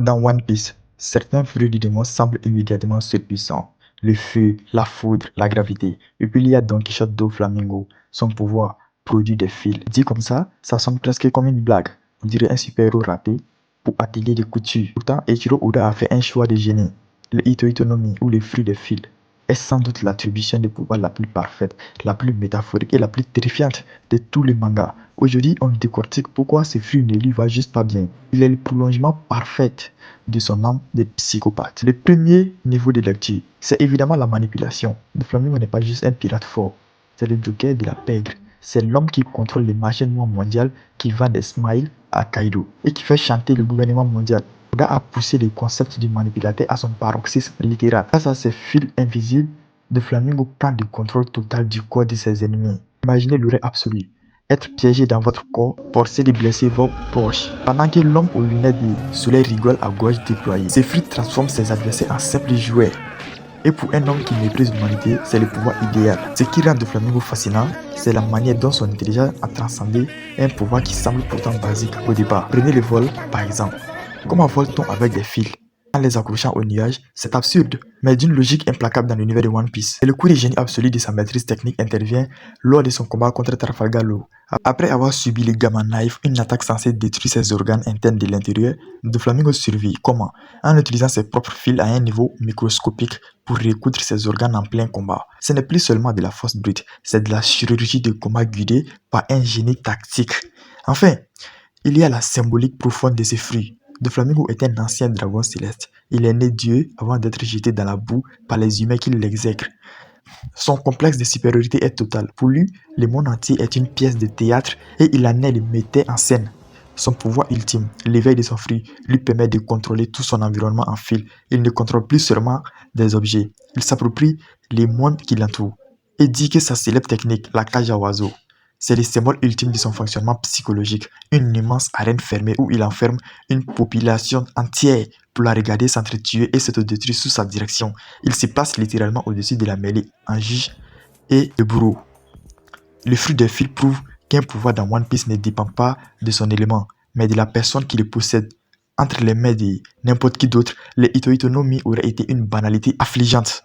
Dans One Piece, certains fruits du démon semblent immédiatement surpuissants. Le feu, la foudre, la gravité. Et puis il y a Don Quichotte Doflamingo. Son pouvoir produit des fils. Dit comme ça sonne presque comme une blague. On dirait un super-héros raté pour atelier de couture. Pourtant, Eiichiro Oda a fait un choix de génie. Le Ito no Mi, ou les fruits des fils, est sans doute l'attribution de pouvoir la plus parfaite, la plus métaphorique et la plus terrifiante de tous les mangas. Aujourd'hui, on décortique pourquoi ce fruit ne lui va juste pas bien. Il est le prolongement parfait de son âme de psychopathe. Le premier niveau de lecture, c'est évidemment la manipulation. Doflamingo n'est pas juste un pirate fort, c'est le joker de la pègre. C'est l'homme qui contrôle les marchés noirs mondiaux, qui vend des smiles à Kaido et qui fait chanter le gouvernement mondial. Oda a poussé le concept du manipulateur à son paroxysme littéral. Grâce à ces fils invisibles, Doflamingo prend le contrôle total du corps de ses ennemis. Imaginez l'horreur absolue. Être piégé dans votre corps, forcé de blesser vos poches. Pendant que l'homme aux lunettes de soleil rigole à gorge déployée. Ces fruits transforment ses adversaires en simples jouets. Et pour un homme qui méprise l'humanité, c'est le pouvoir idéal. Ce qui rend Doflamingo fascinant, c'est la manière dont son intelligence a transcendé un pouvoir qui semble pourtant basique au départ. Prenez le vol, par exemple. Comment vole-t-on avec des fils en les accrochant au nuage? C'est absurde, mais d'une logique implacable dans l'univers de One Piece. Et le coup de génie absolu de sa maîtrise technique intervient lors de son combat contre Trafalgar Law. Après avoir subi le Gamma Knife, une attaque censée détruire ses organes internes de l'intérieur, Doflamingo survit. Comment? En utilisant ses propres fils à un niveau microscopique pour recoudre ses organes en plein combat. Ce n'est plus seulement de la force brute, c'est de la chirurgie de combat guidée par un génie tactique. Enfin, il y a la symbolique profonde de ces fruits. Doflamingo est un ancien dragon céleste. Il est né Dieu avant d'être jeté dans la boue par les humains qui l'exècrent. Son complexe de supériorité est total. Pour lui, le monde entier est une pièce de théâtre et il en est le metteur en scène. Son pouvoir ultime, l'éveil de son fruit, lui permet de contrôler tout son environnement en fil. Il ne contrôle plus seulement des objets. Il s'approprie les mondes qui l'entourent et dit que sa célèbre technique, la cage à oiseaux, c'est le symbole ultime de son fonctionnement psychologique, une immense arène fermée où il enferme une population entière pour la regarder s'entretuer et s'autodétruire sous sa direction. Il se place littéralement au-dessus de la mêlée en juge et de bourreau. Le fruit des fils prouve qu'un pouvoir dans One Piece ne dépend pas de son élément, mais de la personne qui le possède. Entre les mains de n'importe qui d'autre, les Ito no Mi aurait été une banalité affligeante.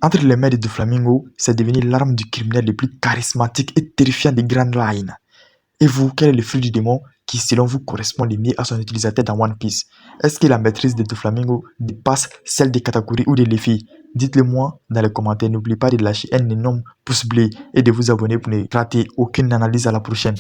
Entre les mains de Doflamingo, c'est devenu l'arme du criminel le plus charismatique et terrifiant des Grand Line. Et vous, quel est le fruit du démon qui, selon vous, correspond le mieux à son utilisateur dans One Piece? Est-ce que la maîtrise de Doflamingo dépasse celle de Katakuri ou de Luffy? Dites-le moi dans les commentaires. N'oubliez pas de lâcher un énorme pouce bleu et de vous abonner pour ne rater aucune analyse. À la prochaine.